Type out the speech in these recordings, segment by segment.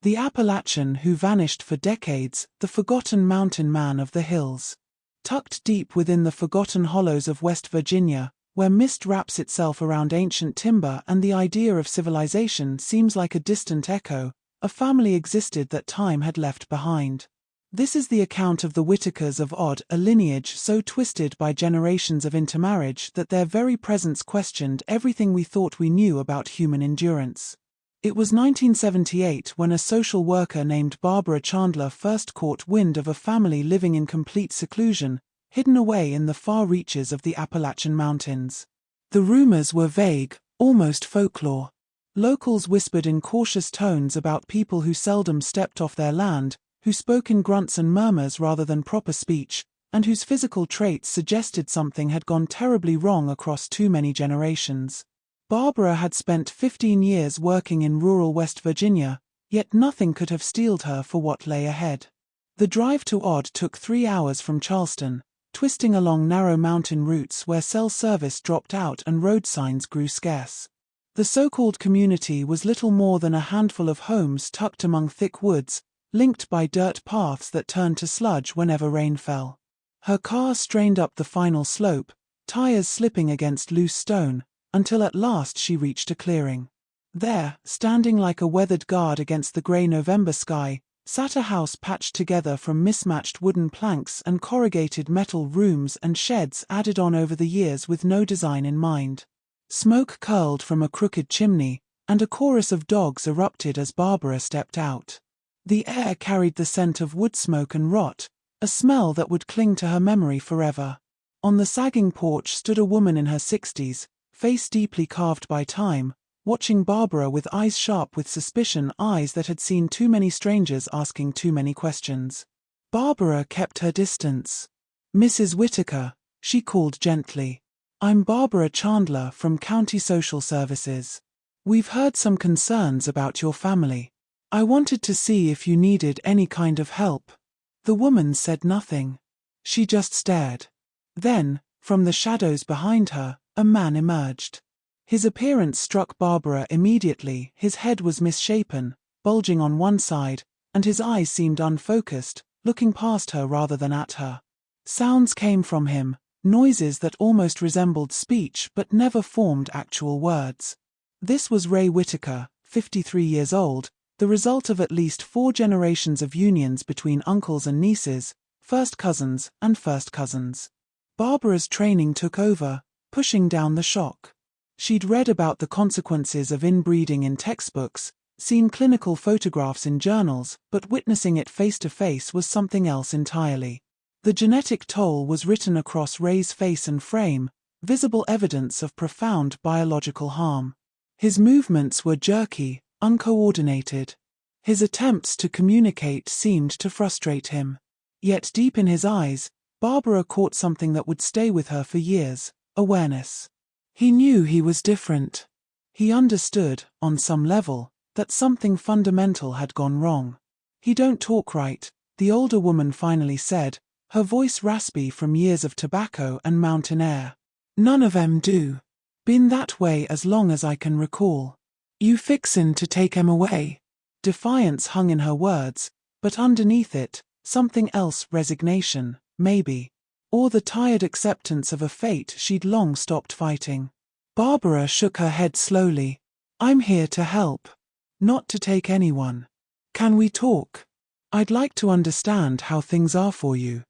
The Appalachian who vanished for decades, the forgotten mountain man of the hills. Tucked deep within the forgotten hollows of West Virginia, where mist wraps itself around ancient timber and the idea of civilization seems like a distant echo, a family existed that time had left behind. This is the account of the Whitakers of Odd, a lineage so twisted by generations of intermarriage that their very presence questioned everything we thought we knew about human endurance. It was 1978 when a social worker named Barbara Chandler first caught wind of a family living in complete seclusion, hidden away in the far reaches of the Appalachian Mountains. The rumors were vague, almost folklore. Locals whispered in cautious tones about people who seldom stepped off their land, who spoke in grunts and murmurs rather than proper speech, and whose physical traits suggested something had gone terribly wrong across too many generations. Barbara had spent 15 years working in rural West Virginia, yet nothing could have steeled her for what lay ahead. The drive to Odd took 3 hours from Charleston, twisting along narrow mountain routes where cell service dropped out and road signs grew scarce. The so-called community was little more than a handful of homes tucked among thick woods, linked by dirt paths that turned to sludge whenever rain fell. Her car strained up the final slope, tires slipping against loose stone, until at last she reached a clearing. There, standing like a weathered guard against the grey November sky, sat a house patched together from mismatched wooden planks and corrugated metal rooms and sheds added on over the years with no design in mind. Smoke curled from a crooked chimney, and a chorus of dogs erupted as Barbara stepped out. The air carried the scent of wood smoke and rot, a smell that would cling to her memory forever. On the sagging porch stood a woman in her 60s, face deeply carved by time, watching Barbara with eyes sharp with suspicion, eyes that had seen too many strangers asking too many questions. Barbara kept her distance. "Mrs. Whitaker," she called gently. "I'm Barbara Chandler from County Social Services. We've heard some concerns about your family. I wanted to see if you needed any kind of help." The woman said nothing. She just stared. Then, from the shadows behind her, a man emerged. His appearance struck Barbara immediately. His head was misshapen, bulging on one side, and his eyes seemed unfocused, looking past her rather than at her. Sounds came from him, noises that almost resembled speech but never formed actual words. This was Ray Whitaker, 53 years old, the result of at least 4 generations of unions between uncles and nieces, first cousins and first cousins. Barbara's training took over, pushing down the shock. She'd read about the consequences of inbreeding in textbooks, seen clinical photographs in journals, but witnessing it face to face was something else entirely. The genetic toll was written across Ray's face and frame, visible evidence of profound biological harm. His movements were jerky, uncoordinated. His attempts to communicate seemed to frustrate him. Yet deep in his eyes, Barbara caught something that would stay with her for years: awareness. He knew he was different. He understood, on some level, that something fundamental had gone wrong. "He don't talk right," the older woman finally said, her voice raspy from years of tobacco and mountain air. "None of 'em do. Been that way as long as I can recall. You fixin' to take 'em away?" Defiance hung in her words, but underneath it, something else: resignation, maybe. Or the tired acceptance of a fate she'd long stopped fighting. Barbara shook her head slowly. "I'm here to help. Not to take anyone. Can we talk? I'd like to understand how things are for you."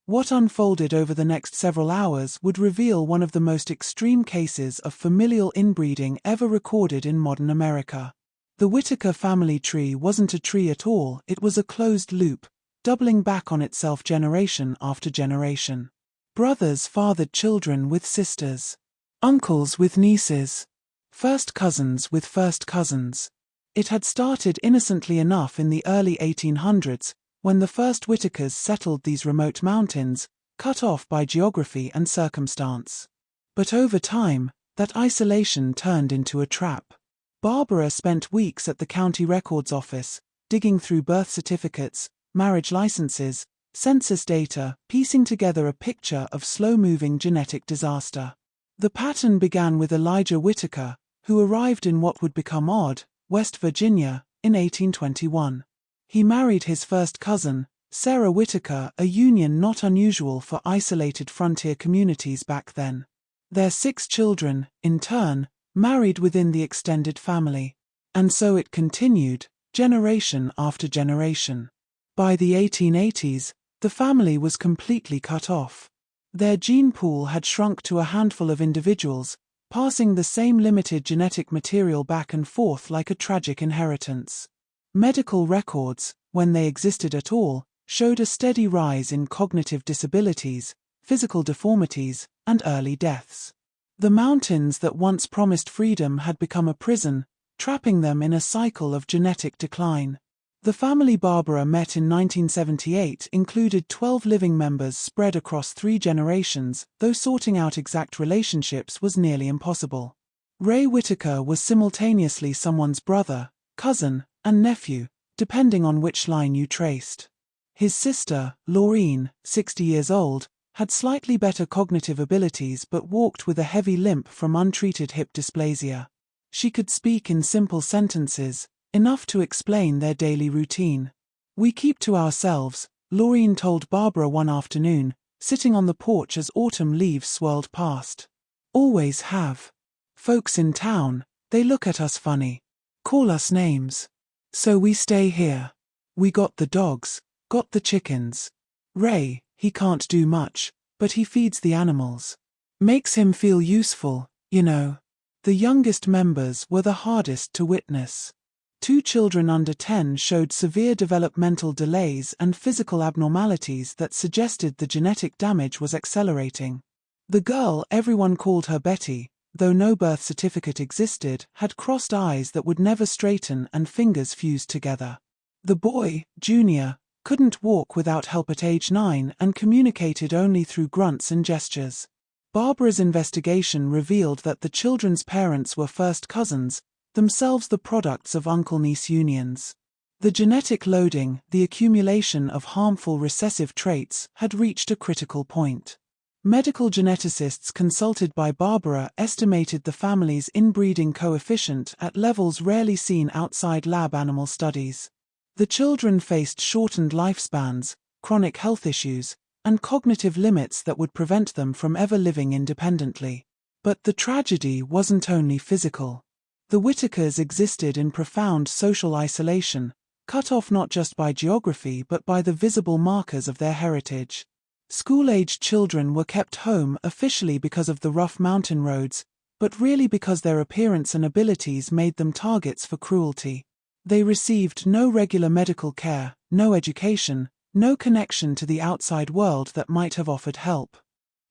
What unfolded over the next several hours would reveal one of the most extreme cases of familial inbreeding ever recorded in modern America. The Whitaker family tree wasn't a tree at all, it was a closed loop, doubling back on itself generation after generation. Brothers fathered children with sisters. Uncles with nieces. First cousins with first cousins. It had started innocently enough in the early 1800s, when the first Whitakers settled these remote mountains, cut off by geography and circumstance. But over time, that isolation turned into a trap. Barbara spent weeks at the county records office, digging through birth certificates, marriage licenses, census data, piecing together a picture of slow-moving genetic disaster. The pattern began with Elijah Whitaker, who arrived in what would become Odd, West Virginia, in 1821. He married his first cousin, Sarah Whitaker, a union not unusual for isolated frontier communities back then. Their 6 children, in turn, married within the extended family. And so it continued, generation after generation. By the 1880s, the family was completely cut off. Their gene pool had shrunk to a handful of individuals, passing the same limited genetic material back and forth like a tragic inheritance. Medical records, when they existed at all, showed a steady rise in cognitive disabilities, physical deformities, and early deaths. The mountains that once promised freedom had become a prison, trapping them in a cycle of genetic decline. The family Barbara met in 1978 included 12 living members spread across 3 generations, though sorting out exact relationships was nearly impossible. Ray Whitaker was simultaneously someone's brother, cousin, and nephew, depending on which line you traced. His sister, Laureen, 60 years old, had slightly better cognitive abilities but walked with a heavy limp from untreated hip dysplasia. She could speak in simple sentences, enough to explain their daily routine. "We keep to ourselves," Laureen told Barbara one afternoon, sitting on the porch as autumn leaves swirled past. "Always have. Folks in town, they look at us funny. Call us names. So we stay here. We got the dogs, got the chickens. Ray, he can't do much, but he feeds the animals. Makes him feel useful, you know." The youngest members were the hardest to witness. 2 children under 10 showed severe developmental delays and physical abnormalities that suggested the genetic damage was accelerating. The girl, everyone called her Betty, though no birth certificate existed, had crossed eyes that would never straighten and fingers fused together. The boy, Junior, couldn't walk without help at age 9 and communicated only through grunts and gestures. Barbara's investigation revealed that the children's parents were first cousins, themselves the products of uncle-niece unions. The genetic loading, the accumulation of harmful recessive traits, had reached a critical point. Medical geneticists consulted by Barbara estimated the family's inbreeding coefficient at levels rarely seen outside lab animal studies. The children faced shortened lifespans, chronic health issues, and cognitive limits that would prevent them from ever living independently. But the tragedy wasn't only physical. The Whitakers existed in profound social isolation, cut off not just by geography but by the visible markers of their heritage. School-aged children were kept home officially because of the rough mountain roads, but really because their appearance and abilities made them targets for cruelty. They received no regular medical care, no education, no connection to the outside world that might have offered help.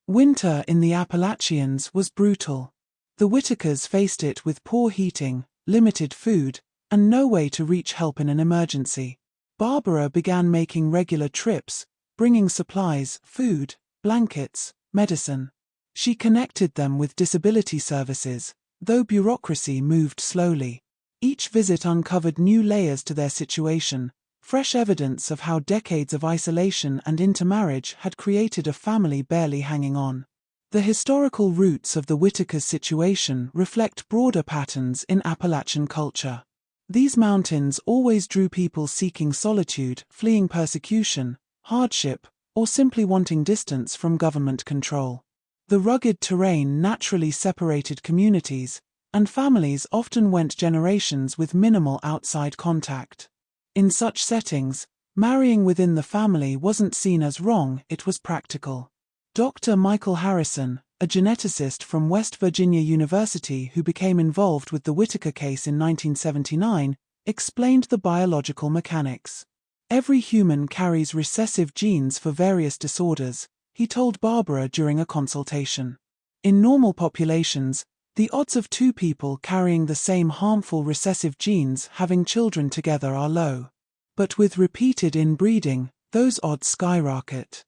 Winter in the Appalachians was brutal. The Whitakers faced it with poor heating, limited food, and no way to reach help in an emergency. Barbara began making regular trips, bringing supplies, food, blankets, medicine. She connected them with disability services, though bureaucracy moved slowly. Each visit uncovered new layers to their situation, fresh evidence of how decades of isolation and intermarriage had created a family barely hanging on. The historical roots of the Whitakers' situation reflect broader patterns in Appalachian culture. These mountains always drew people seeking solitude, fleeing persecution, hardship, or simply wanting distance from government control. The rugged terrain naturally separated communities, and families often went generations with minimal outside contact. In such settings, marrying within the family wasn't seen as wrong, it was practical. Dr. Michael Harrison, a geneticist from West Virginia University who became involved with the Whitaker case in 1979, explained the biological mechanics. "Every human carries recessive genes for various disorders," he told Barbara during a consultation. "In normal populations, the odds of 2 people carrying the same harmful recessive genes having children together are low. But with repeated inbreeding, those odds skyrocket.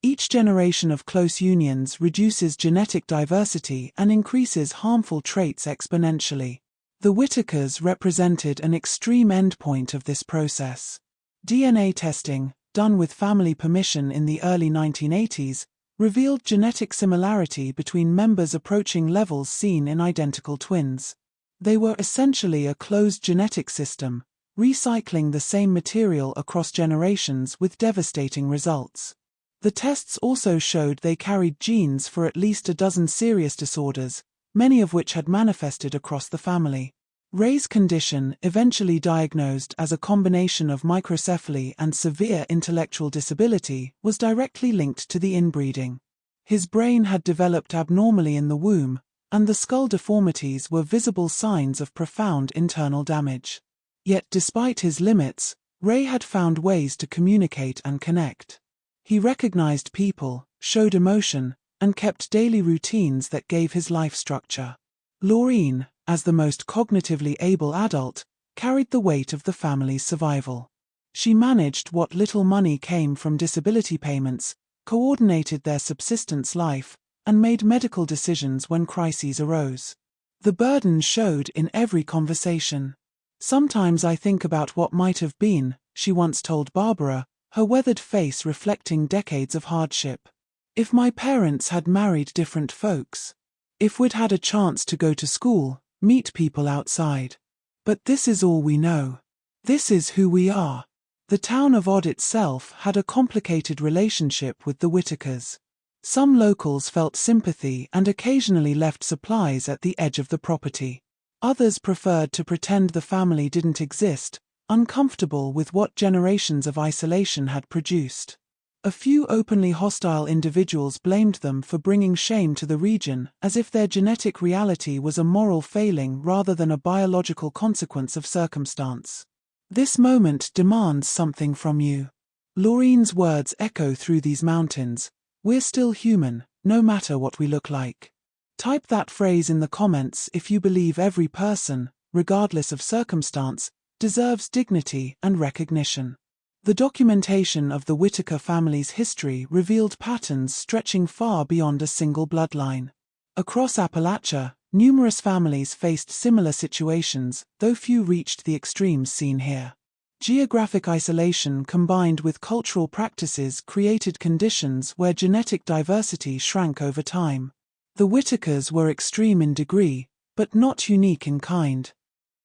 Each generation of close unions reduces genetic diversity and increases harmful traits exponentially." The Whitakers represented an extreme endpoint of this process. DNA testing, done with family permission in the early 1980s, revealed genetic similarity between members approaching levels seen in identical twins. They were essentially a closed genetic system, recycling the same material across generations with devastating results. The tests also showed they carried genes for at least a dozen serious disorders, many of which had manifested across the family. Ray's condition, eventually diagnosed as a combination of microcephaly and severe intellectual disability, was directly linked to the inbreeding. His brain had developed abnormally in the womb, and the skull deformities were visible signs of profound internal damage. Yet despite his limits, Ray had found ways to communicate and connect. He recognized people, showed emotion, and kept daily routines that gave his life structure. Laureen, as the most cognitively able adult, carried the weight of the family's survival. She managed what little money came from disability payments, coordinated their subsistence life, and made medical decisions when crises arose. The burden showed in every conversation. "Sometimes I think about what might have been," she once told Barbara, her weathered face reflecting decades of hardship. "If my parents had married different folks. If we'd had a chance to go to school, meet people outside. But this is all we know. This is who we are." The town of Odd itself had a complicated relationship with the Whitakers. Some locals felt sympathy and occasionally left supplies at the edge of the property. Others preferred to pretend the family didn't exist, uncomfortable with what generations of isolation had produced. A few openly hostile individuals blamed them for bringing shame to the region, as if their genetic reality was a moral failing rather than a biological consequence of circumstance. "This moment demands something from you." Laureen's words echo through these mountains. "We're still human, no matter what we look like." Type that phrase in the comments if you believe every person, regardless of circumstance, deserves dignity and recognition. The documentation of the Whitaker family's history revealed patterns stretching far beyond a single bloodline. Across Appalachia, numerous families faced similar situations, though few reached the extremes seen here. Geographic isolation combined with cultural practices created conditions where genetic diversity shrank over time. The Whitakers were extreme in degree, but not unique in kind.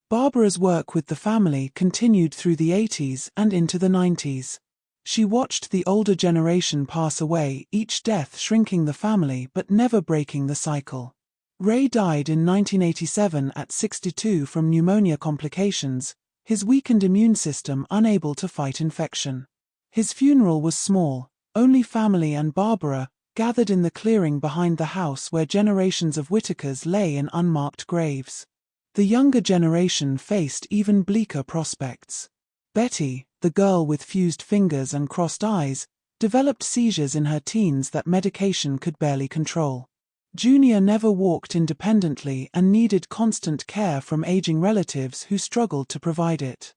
Barbara's work with the family continued through the 80s and into the 90s. She watched the older generation pass away, each death shrinking the family but never breaking the cycle. Ray died in 1987 at 62 from pneumonia complications, his weakened immune system unable to fight infection. His funeral was small, only family and Barbara gathered in the clearing behind the house where generations of Whitakers lay in unmarked graves. The younger generation faced even bleaker prospects. Betty, the girl with fused fingers and crossed eyes, developed seizures in her teens that medication could barely control. Junior never walked independently and needed constant care from aging relatives who struggled to provide it.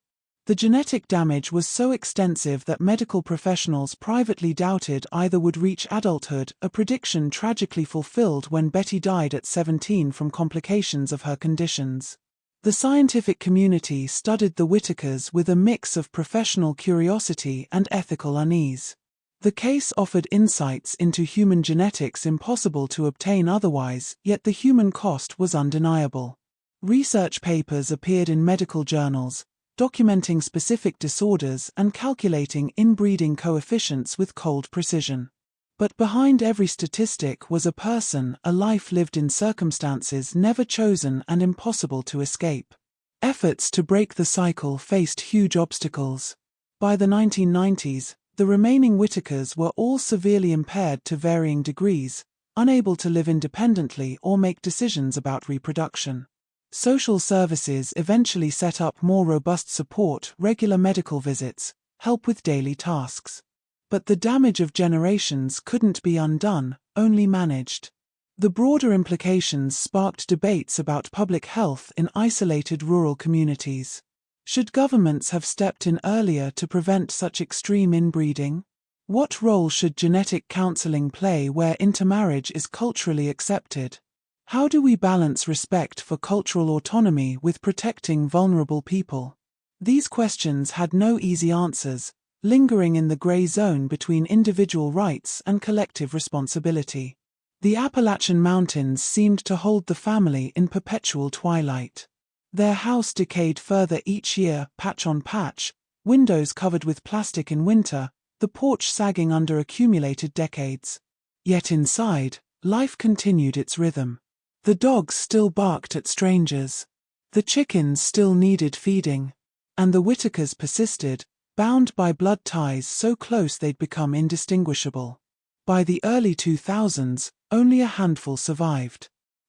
The genetic damage was so extensive that medical professionals privately doubted either would reach adulthood, a prediction tragically fulfilled when Betty died at 17 from complications of her conditions. The scientific community studied the Whitakers with a mix of professional curiosity and ethical unease. The case offered insights into human genetics impossible to obtain otherwise, yet the human cost was undeniable. Research papers appeared in medical journals, documenting specific disorders and calculating inbreeding coefficients with cold precision. But behind every statistic was a person, a life lived in circumstances never chosen and impossible to escape. Efforts to break the cycle faced huge obstacles. By the 1990s, the remaining Whitakers were all severely impaired to varying degrees, unable to live independently or make decisions about reproduction. Social services eventually set up more robust support, regular medical visits, help with daily tasks. But the damage of generations couldn't be undone, only managed. The broader implications sparked debates about public health in isolated rural communities. Should governments have stepped in earlier to prevent such extreme inbreeding? What role should genetic counseling play where intermarriage is culturally accepted? How do we balance respect for cultural autonomy with protecting vulnerable people? These questions had no easy answers, lingering in the gray zone between individual rights and collective responsibility. The Appalachian Mountains seemed to hold the family in perpetual twilight. Their house decayed further each year, patch on patch, windows covered with plastic in winter, the porch sagging under accumulated decades. Yet inside, life continued its rhythm. The dogs still barked at strangers. The chickens still needed feeding. And the Whitakers persisted, bound by blood ties so close they'd become indistinguishable. By the early 2000s, only a handful survived.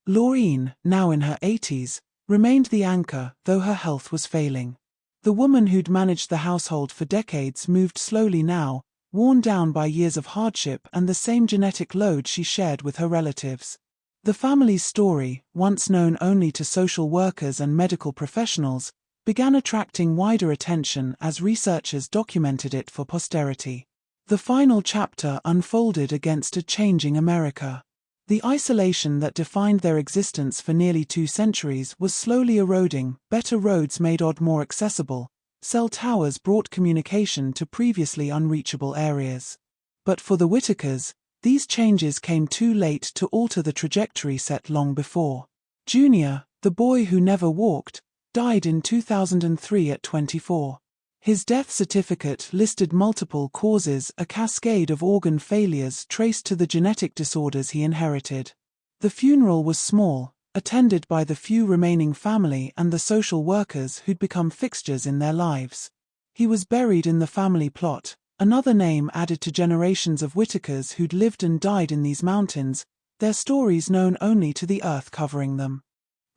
Laureen, now in her 80s, remained the anchor, though her health was failing. The woman who'd managed the household for decades moved slowly now, worn down by years of hardship and the same genetic load she shared with her relatives. The family's story, once known only to social workers and medical professionals, began attracting wider attention as researchers documented it for posterity. The final chapter unfolded against a changing America. The isolation that defined their existence for nearly 2 centuries was slowly eroding. Better roads made Odd more accessible. Cell towers brought communication to previously unreachable areas. But for the Whitakers, these changes came too late to alter the trajectory set long before. Junior, the boy who never walked, died in 2003 at 24. His death certificate listed multiple causes, a cascade of organ failures traced to the genetic disorders he inherited. The funeral was small, attended by the few remaining family and the social workers who'd become fixtures in their lives. He was buried in the family plot, another name added to generations of Whitakers who'd lived and died in these mountains, their stories known only to the earth covering them.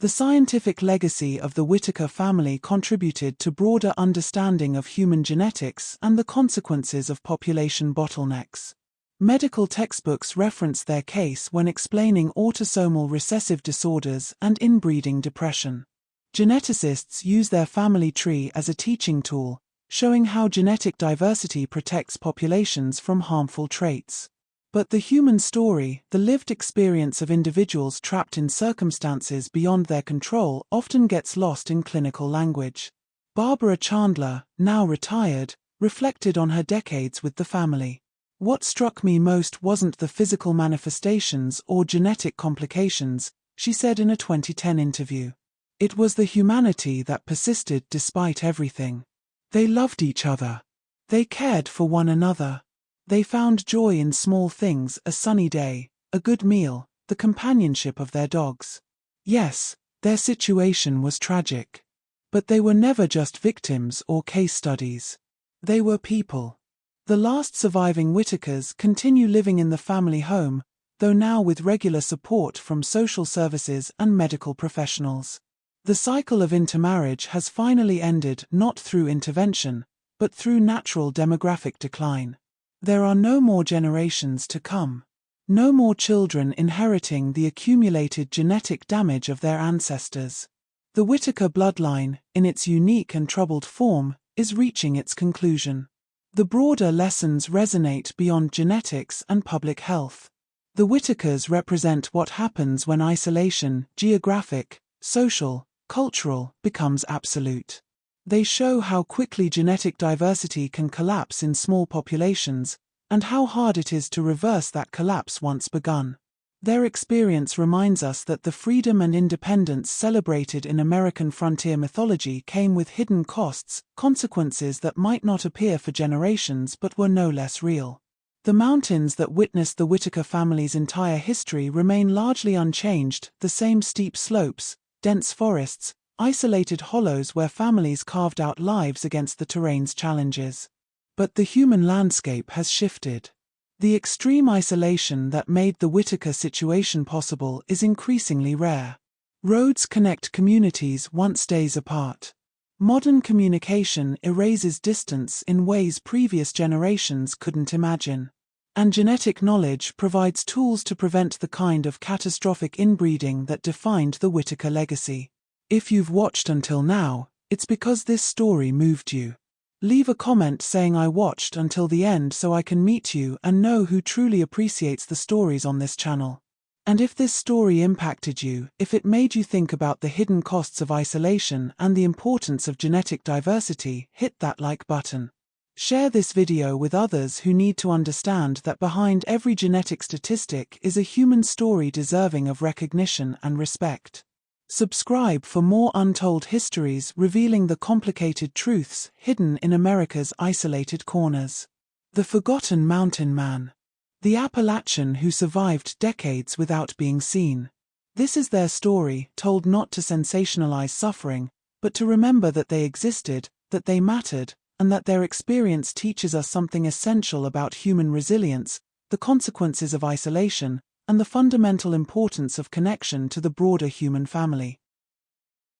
The scientific legacy of the Whitaker family contributed to broader understanding of human genetics and the consequences of population bottlenecks. Medical textbooks reference their case when explaining autosomal recessive disorders and inbreeding depression. Geneticists use their family tree as a teaching tool, showing how genetic diversity protects populations from harmful traits. But the human story, the lived experience of individuals trapped in circumstances beyond their control, often gets lost in clinical language. Barbara Chandler, now retired, reflected on her decades with the family. What struck me most wasn't the physical manifestations or genetic complications, she said in a 2010 interview. It was the humanity that persisted despite everything. They loved each other. They cared for one another. They found joy in small things, a sunny day, a good meal, the companionship of their dogs. Yes, their situation was tragic. But they were never just victims or case studies. They were people. The last surviving Whitakers continue living in the family home, though now with regular support from social services and medical professionals. The cycle of intermarriage has finally ended not through intervention, but through natural demographic decline. There are no more generations to come. No more children inheriting the accumulated genetic damage of their ancestors. The Whitaker bloodline, in its unique and troubled form, is reaching its conclusion. The broader lessons resonate beyond genetics and public health. The Whitakers represent what happens when isolation, geographic, social, cultural, becomes absolute. They show how quickly genetic diversity can collapse in small populations, and how hard it is to reverse that collapse once begun. Their experience reminds us that the freedom and independence celebrated in American frontier mythology came with hidden costs, consequences that might not appear for generations but were no less real. The mountains that witnessed the Whitaker family's entire history remain largely unchanged, the same steep slopes, dense forests, isolated hollows where families carved out lives against the terrain's challenges. But the human landscape has shifted. The extreme isolation that made the Whitaker situation possible is increasingly rare. Roads connect communities once days apart. Modern communication erases distance in ways previous generations couldn't imagine. And genetic knowledge provides tools to prevent the kind of catastrophic inbreeding that defined the Whitaker legacy. If you've watched until now, it's because this story moved you. Leave a comment saying I watched until the end so I can meet you and know who truly appreciates the stories on this channel. And if this story impacted you, if it made you think about the hidden costs of isolation and the importance of genetic diversity, hit that like button. Share this video with others who need to understand that behind every genetic statistic is a human story deserving of recognition and respect. Subscribe for more untold histories revealing the complicated truths hidden in America's isolated corners. The Forgotten Mountain Man. The Appalachian who survived decades without being seen. This is their story, told not to sensationalize suffering, but to remember that they existed, that they mattered, and that their experience teaches us something essential about human resilience, the consequences of isolation, and the fundamental importance of connection to the broader human family.